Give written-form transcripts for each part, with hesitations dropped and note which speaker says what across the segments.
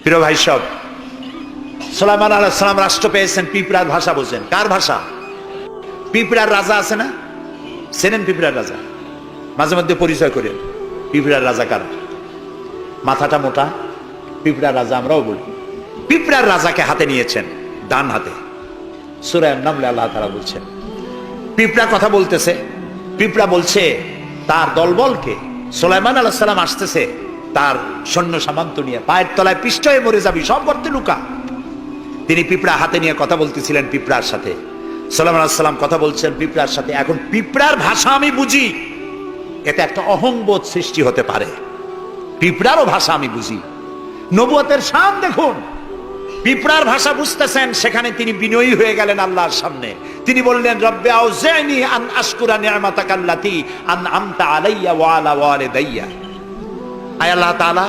Speaker 1: প্রিয় ভাই সব, সুলাইমান আলাইহিস সালাম রাষ্ট্র পেয়েছেন, পিঁপড়ার ভাষা বোঝেন। কার ভাষা? পিঁপড়ার রাজা আছে না, চেনেন পিঁপড়ার রাজা? মাঝে মধ্যে পরিচয় করেন পিঁপড়ার রাজা কার। মাথাটা মোটা, পিঁপড়ার রাজা আমরাও বলি। পিঁপড়ার রাজাকে হাতে নিয়েছেন, ডান হাতে। সূরা আন-নামলে আল্লাহ তাআলা বলছেন, পিঁপড়া কথা বলতেছে। পিঁপড়া বলছে তার দলবলকে, সুলাইমান আলাইহিস সালাম আসতেছে তার সৈন্য সামন্ত নিয়ে, পায়ের তলায় পিষ্ট হয়ে মরে যাবি, সব গর্তে লুকা। তিনি পিঁপড়া হাতে নিয়ে কথা বলতেছিলেন পিঁপড়ার সাথে। সুলাইমান আলাইহিস সালাম কথা বলছেন পিঁপড়ার সাথে। এখন পিঁপড়ার ভাষা আমি বুঝি, এতে একটা অহংবোধ সৃষ্টি হতে পারে। পিঁপড়ারও ভাষা আমি বুঝি। নবুয়তের শান দেখুন, পিঁপড়ার ভাষা বুঝতেছেন, সেখানে তিনি বিনয়ী হয়ে গেলেন আল্লাহর সামনে। তিনি বললেন, রব্বি আউজি'নি আন আশকুরা নি'মাতাকাল্লাতী আন'আমতা আলাইয়া ওয়া আলা ওয়ালিদাইয়া। আয় আল্লাহ তাআলা,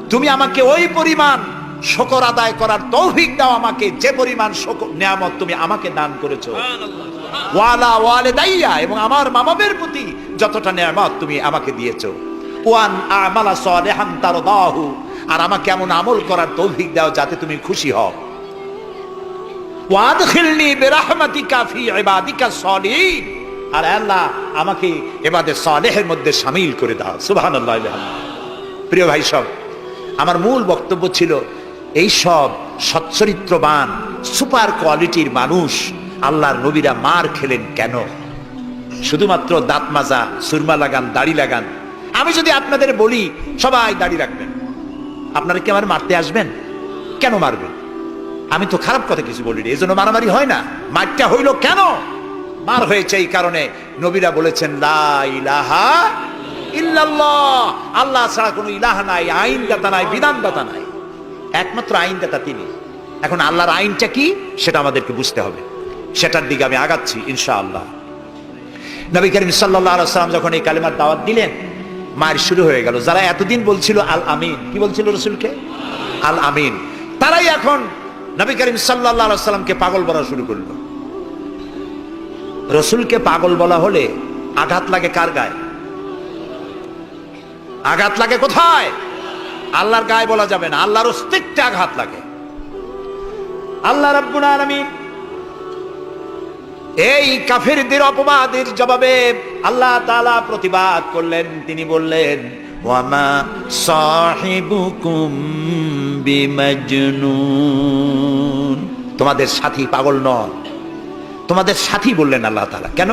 Speaker 1: তুমি আমাকে ওই পরিমাণ শুকর আদায় করার তৌফিক দাও আমাকে, যে পরিমাণ নিয়ামত তুমি আমাকে দান করেছো। ওয়া আলা ওয়ালিদাইয়া, এবং আমার মা-বাবার প্রতি যতটা নিয়ামত তুমি আমাকে দিয়েছো। ওয়ান আমালা সালিহান তারদাহু, আর আমাকে এমন আমল করার তৌফিক দাও যাতে তুমি খুশি হও। ওয়াদখিলনি বিরাহমাতিকা ফি ইবাদিকা সালিহিন, আর আল্লাহ আমাকে ইবাদে সালেহের মধ্যে শামিল করে দাও। সুবহানাল্লাহ। প্রিয় ভাই সব, আমার মূল বক্তব্য ছিল এই সব সচ্চরিত্রবান সুপার কোয়ালিটির মানুষ আল্লাহর নবীরা মার খেলেন কেন? শুধুমাত্র দাঁত মাজা, সুরমা লাগান, দাড়ি লাগান। আমি যদি আপনাদের বলি সবাই দাড়ি রাখবেন, আপনারা কি আমার মারতে আসবেন? কেন মারবেন? আমি তো খারাপ কথা কিছু বলিনি, এই জন্য মারামারি হয় না। মারটা হইল কেন? মার হয়েছে এই কারণে নবীরা বলেছেন লা ইলাহা ইল্লাল্লাহ, আল্লাহ ছাড়া কোনো ইলাহা নাই, আইনদাতা নাই, বিধানদাতা নাই, একমাত্র আইনদাতা তিনি। এখন আল্লাহর আইনটা কি সেটা আমাদেরকে বুঝতে হবে, সেটার দিকে আমি আগাচ্ছি ইনশাআল্লাহ। নবী করিম সাল্লাল্লাহু আলাইহি ওয়াসাল্লাম যখন এই কালেমার দাওয়াত দিলেন, মার শুরু হয়ে গেল। যারা এতদিন বলছিল আল আমিন, কি বলছিল রসুলকে? আল আমিন, তারাই এখন নবী করিম সাল্লাল্লাহু আলাইহি ওয়াসাল্লামকে পাগল বলা শুরু করলো। রসুলকে পাগল বলা হলে আঘাত লাগে কার গায়ে? আঘাত লাগে কোথায়? আল্লাহর গায়ে বলা যাবে না, আল্লাহর অস্তিত্বে আঘাত লাগে। আল্লাহ রাব্বুল আলামিন এই কাফিরদের অপবাদের জবাবে আল্লাহ তাআলা প্রতিবাদ করলেন। তিনি বললেন, ওয়ামা সাহিবুকুম বিমাজনুন, তোমাদের সাথী পাগল নয়, তোমাদের সাথী বললেন আল্লাহ তাআলা। কেন?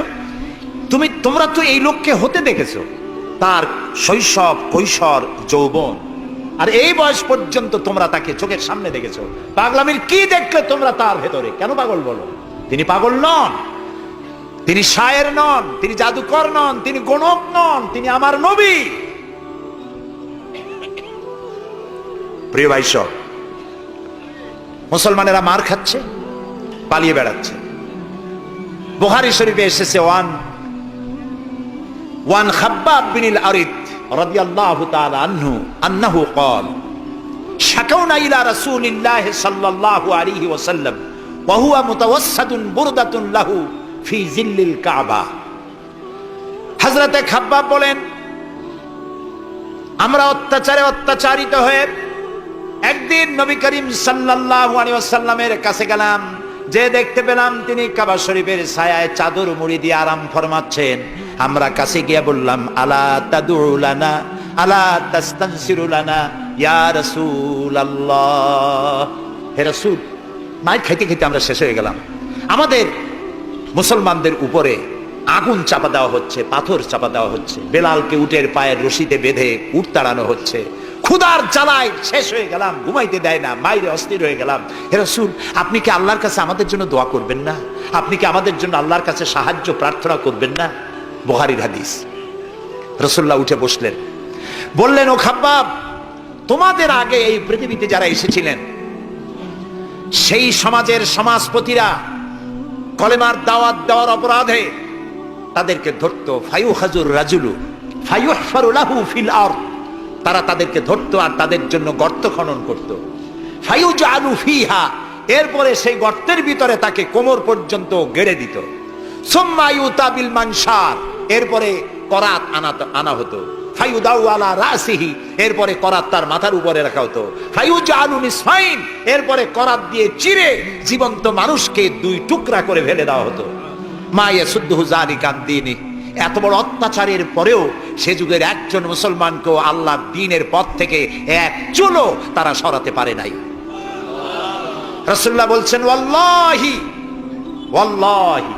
Speaker 1: তোমরা তো এই লোককে হতে দেখেছো, তার শৈশব, কৈশোর, যৌবন, আর এই বয়স পর্যন্ত তোমরা তাকে চোখের সামনে দেখেছো। পাগলামির কি দেখলে তোমরা তার ভেতরে? কেন পাগল বলো? তিনি পাগল নন, তিনি শায়ের নন, তিনি জাদুকর নন, তিনি গণক নন, তিনি আমার নবী। প্রিয় ভাই সব, মুসলমানেরা মার খাচ্ছে, পালিয়ে বেড়াচ্ছে। বুখারী শরীফে এসেছে ওয়ান খাব্বাব বিন আল-আরিত রাদিয়াল্লাহু তাআলা আনহু আন্নাহু ক্বাল শাকাউনা ইলা রাসূলিল্লাহি সাল্লাল্লাহু আলাইহি ওয়াসাল্লাম ওয়া হুয়া মুতাওয়াসসাদুন বুরদাতুন লাহু ফি জিল্লিল কাবা। হযরতে খাব্বাব বলেন, আমরা অত্যাচারিত হয়ে একদিন নবী করিম সাল্লাল্লাহু আলাইহি ওয়াসাল্লামের কাছে গেলাম, যে দেখতে পেলাম তিনি কাবা শরীফের ছায়ায় চাদর মুড়ি দিয়ে আরাম ফরমাচ্ছেন। আমরা কাছে গিয়ে বললাম, আলা তাদউ লানা আলা তাস্তানসিরু লানা ইয়া রাসূলুল্লাহ, হে রাসূল। মাইর খাইতে খাইতে আমরা শেষ হয়ে গেলাম। আমাদের মুসলমানদের উপরে আগুন চাপা দেওয়া হচ্ছে, পাথর চাপা দেওয়া হচ্ছে, বেলালকে উটের পায়ের রশিতে বেঁধে উট তাড়ানো হচ্ছে। ক্ষুধার জ্বালায় শেষ হয়ে গেলাম, ঘুমাইতে দেয় না, মাইরে অস্থির হয়ে গেলাম। হে রাসূল, আপনি কি আল্লাহর কাছে আমাদের জন্য দোয়া করবেন না? আপনি কি আমাদের জন্য আল্লাহর কাছে সাহায্য প্রার্থনা করবেন না? বুখারীর হাদিস। রাসূলুল্লাহ উঠে বসলেন, বললেন, ও খাব্বাব, তোমাদের আগে এই পৃথিবীতে যারা এসেছিলেন, সেই সমাজের সমাজপতিরা কলেমার দাওয়াত দেওয়ার অপরাধে তাদেরকে ধরতো। ফায়ুখাজুর রাজুলু ফায়ুহফারু লাহু ফিল আরদ, তারা তাদেরকে ধরতো আর তাদের জন্য গর্ত খনন করত। ফায়ুজআলু ফিহা, এরপরে সেই গর্তের ভিতরে তাকে কোমর পর্যন্ত গেড়ে দিত। সুম্মা ইউতা বিল মানশার, এরপরে করাত আনা হতো। ফায়ুদাউ আলা রাসিহি, এরপরে করাত তার মাথার উপরে রাখা হতো। ফায়ুজালু নিসফাইন, এরপরে করাত দিয়ে চিরে জীবন্ত মানুষকে দুই টুকরা করে ফেলে দেওয়া হতো। মা ইয়াসুদ্দুহু যালিকা আন দীনি, এত বড় অত্যাচারের পরেও সে যুগের একজন মুসলমানকেও আল্লাহর দ্বীনের পথ থেকে এক চুলও তারা সরাতে পারে নাই। রাসূলুল্লাহ বলছেন ওয়াল্লাহি ওয়াল্লাহি,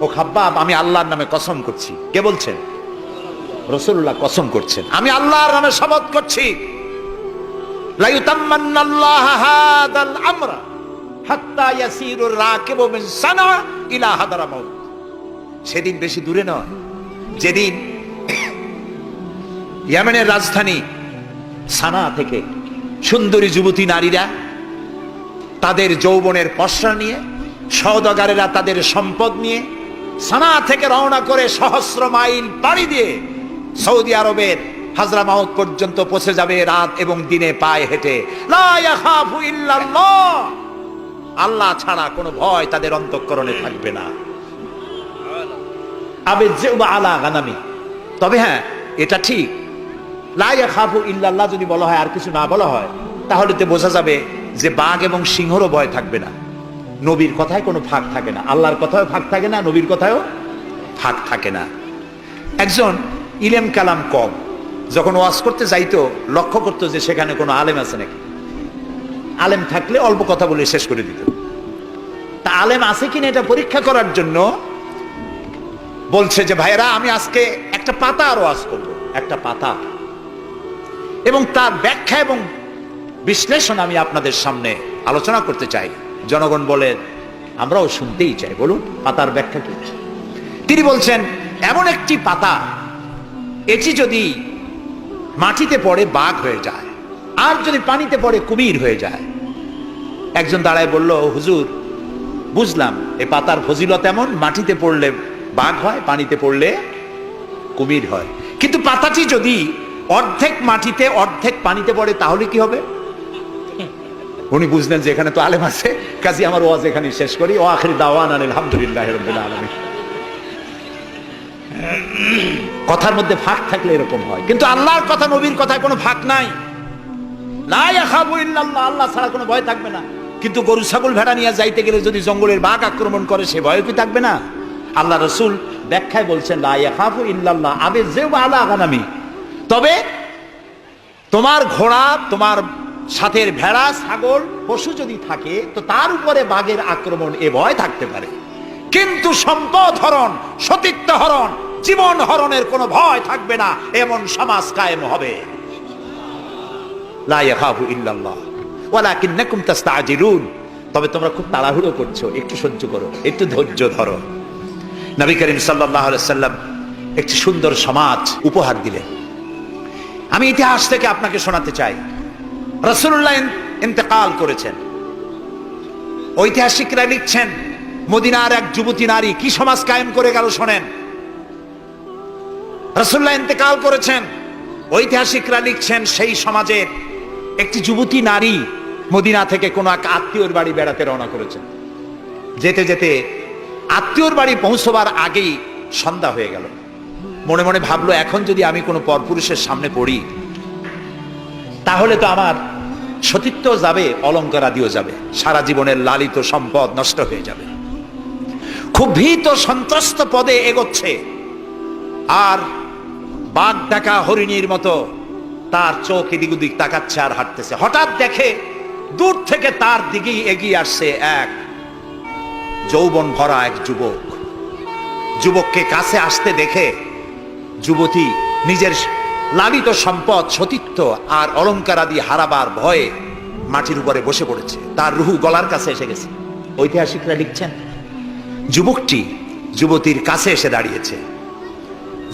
Speaker 1: ও খাব্বাব আমি আল্লাহর নামে কসম করছি। কে বলছেন? রাসূলুল্লাহ কসম করছেন, আমি আল্লাহর নামে শপথ করছি, লা ইউতাম্মান্নাল্লাহু হাদাল আমরা হাত্তা ইয়াসিরুর রাকিবু মিন সানা ইলা হাদরামাউত। সেদিন বেশি দূরে নয়, যেদিন ইয়েমেনের রাজধানী সানা থেকে সুন্দরী যুবতী নারীরা তাদের যৌবনের পসরা নিয়ে, সওদাগারেরা তাদের সম্পদ নিয়ে সানা থেকে রওনা করে সহস্র মাইল পাড়ি দিয়ে সৌদি আরবের হাজরামাউত পর্যন্ত পৌঁছে যাবে রাত এবং দিনে পায়ে হেঁটে। লা ইয়াখাফু ইল্লাল্লাহ, আল্লাহ ছাড়া কোনো ভয় তাদের অন্তঃকরণে থাকবে না। আবেজ্জুবা আলা গানামি, তবে হ্যাঁ এটা ঠিক, লা ইয়াখাফু ইল্লাল্লাহ যদি বলা হয় আর কিছু না বলা হয়, তাহলে তো বোঝা যাবে যে বাঘ এবং সিংহরও ভয় থাকবে না। নবীর কথায় কোনো ফাঁক থাকে না, আল্লাহর কথায়ও ফাঁক থাকে না, নবীর কথায়ও ফাঁক থাকে না। একজন ইলেম কালাম কম যখন ওয়াজ করতে যাইতো, লক্ষ্য করতো যে সেখানে কোনো আলেম আছে নাকি। আলেম থাকলে অল্প কথা বলে শেষ করে দিত। তা আলেম আছে কিনা এটা পরীক্ষা করার জন্য বলছে যে ভাইরা আমি আজকে একটা পাতা আর ওয়াজ করবো, একটা পাতা, এবং তার ব্যাখ্যা এবং বিশ্লেষণ আমি আপনাদের সামনে আলোচনা করতে চাই। জনগণ বলেন আমরাও শুনতেই চাই, বলুন পাতার ব্যাখ্যা কি। তিনি বলছেন এমন একটি পাতা, এটি যদি মাটিতে পড়ে বাঘ হয়ে যায়, আর যদি পানিতে পড়ে কুমির হয়ে যায়। একজন দাঁড়ায় বলল, হুজুর বুঝলাম এই পাতার ফজিলত এমন, মাটিতে পড়লে বাঘ হয়, পানিতে পড়লে কুমির হয়, কিন্তু পাতাটি যদি অর্ধেক মাটিতে অর্ধেক পানিতে পড়ে তাহলে কি হবে? উনি বুঝলেন যে এখানে তো আলেম আছে, কাজী আমার ওয়াজ এখানে শেষ করি। ওয়া আখিরু দাওয়ানা আলহামদুলিল্লাহি রাব্বিল আলামিন। কথার মধ্যে ফাঁক থাকলে এরকম হয়, কিন্তু আল্লাহর কথা নবীর কথায় কোনো ফাঁক নাই। লা ইয়াখাফু ইল্লাল্লাহ, আল্লাহ ছাড়া কোনো ভয় থাকবে না। কিন্তু গরু ছাগল ভেড়া নিয়ে যাইতে গেলে যদি জঙ্গলের বাঘ আক্রমণ করে, সে ভয় কি থাকবে না? আল্লাহ রাসূল ব্যাখ্যায় বলছেন লা ইয়াখাফু ইল্লাল্লাহ আবেজ্জুবা আলা গানামি, তবে তোমার ঘোড়া, তোমার সাথের ভেড়া ছাগল পশু যদি থাকে তো তার উপরে বাঘের আক্রমণ এ ভয় থাকতে পারে, কিন্তু সম্পদ হরণ, সতীত্ব হরণ, জীবন হরণের কোনো ভয় থাকবে না, এমন সমাজ কায়েম হবে। লা ইয়াখাফু ইল্লাল্লাহ ওয়ালাকিন্নাকুম তাস্তাজিলুন, তবে তোমরা খুব তাড়াহুড়ো করছো, একটু সহ্য করো, একটু ধৈর্য ধরো। নবী করিম সাল্লাল্লাহু আলাইহি সাল্লাম একটি সুন্দর সমাজ উপহার দিলেন। আমি ইতিহাস থেকে আপনাকে শোনাতে চাই। রাসূলুল্লাহ ইন্তেকাল করেছেন, ঐতিহাসিকরা লিখছেন মদিনার এক যুবতী নারী কি সমাজ কায়েম করে গেল শোনেন। রাসূলুল্লাহ ইন্তেকাল করেছেন, ঐতিহাসিকরা লিখছেন সেই সমাজের একটি যুবতী নারী মদিনা থেকে কোনো এক আত্মীয়র বাড়ি বেড়াতে রওনা করেছেন। যেতে যেতে আত্মীয়র বাড়ি পৌঁছবার আগেই সন্ধ্যা হয়ে গেল। মনে মনে ভাবলো এখন যদি আমি কোনো পরপুরুষের সামনে পড়ি তাহলে তো আমার সতীত্ব যাবে, অলংকার আদিও যাবে, সারা জীবনের লালিত সম্পদ নষ্ট হয়ে যাবে। খুব ভীত সন্ত্রস্ত পদে এগোচ্ছে, আর বাঘ ডাকা হরিণীর মতো তার চোখ এদিক ওদিক তাকাচ্ছে আর হাঁটতেছে। হঠাৎ দেখে দূর থেকে তার দিকেই এগিয়ে আসছে এক যৌবন ভরা এক যুবক। যুবককে কাছে আসতে দেখে যুবতী নিজের লালিত সম্পদ, সতীত্ব আর অলংকার আদি হারাবার ভয়ে মাটির উপরে বসে পড়েছে, তার রুহু গলার কাছে এসে গেছে। ঐতিহাসিকরা লিখছেন যুবকটি যুবতীর কাছে এসে দাঁড়িয়েছে।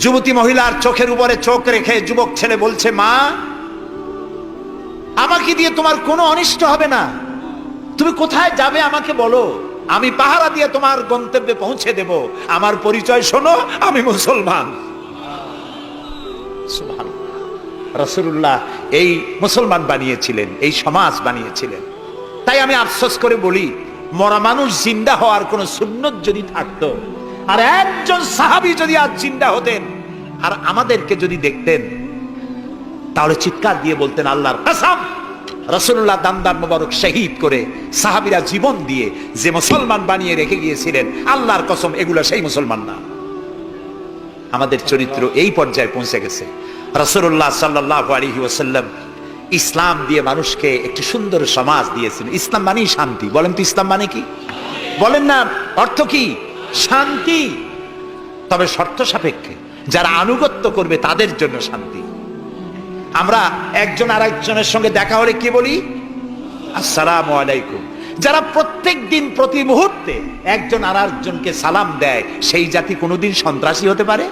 Speaker 1: যুবতী মহিলার চোখের উপরে চোখ রেখে যুবক ছেলে বলছে, মা আমাকে দিয়ে তোমার কোনো অনিষ্ট হবে না, তুমি কোথায় যাবে আমাকে বলো, আমি পাহারা দিয়ে তোমার গন্তব্যে পৌঁছে দেব। আমার পরিচয় শোনো, আমি মুসলমান। রাসূলুল্লাহ এই মুসলমান বানিয়েছিলেন, এই সমাজ বানিয়েছিলেন। তাই আমি আফসোস করে বলি, মরা মানুষ জিন্দা হওয়ার কোন সুন্নত যদি থাকতো, আর একজন সাহাবী যদি আজ জিন্দা হতেন, আর আমাদেরকে যদি দেখতেন তাহলে চিৎকার দিয়ে বলতেন আল্লাহর কসম, রাসূলুল্লাহ দামদার মোবারক শহীদ করে সাহাবীরা জীবন দিয়ে যে মুসলমান বানিয়ে রেখে গিয়েছিলেন, আল্লাহর কসম এগুলো সেই মুসলমান না। আমাদের চরিত্র এই পর্যায়ে পৌঁছে গেছে। রাসূলুল্লাহ সাল্লাল্লাহু আলাইহি ওয়াসাল্লাম ইসলাম দিয়ে মানুষকে একটি সুন্দর সমাজ দিয়েছেন। ইসলাম মানেই শান্তি। বলেন তো ইসলাম মানে কি? বলেন না, অর্থ কি? শান্তি। তবে শর্ত সাপেক্ষে, যারা আনুগত্য করবে তাদের জন্য শান্তি। আমরা একজন আরেকজনের সঙ্গে দেখা হলে কি বলি? আসসালামু আলাইকুম। যারা প্রত্যেক দিন প্রতি মুহূর্তে একজন আরেকজনকে সালাম দেয়, সেই জাতি কোনোদিন সন্ত্রাসী হতে পারে?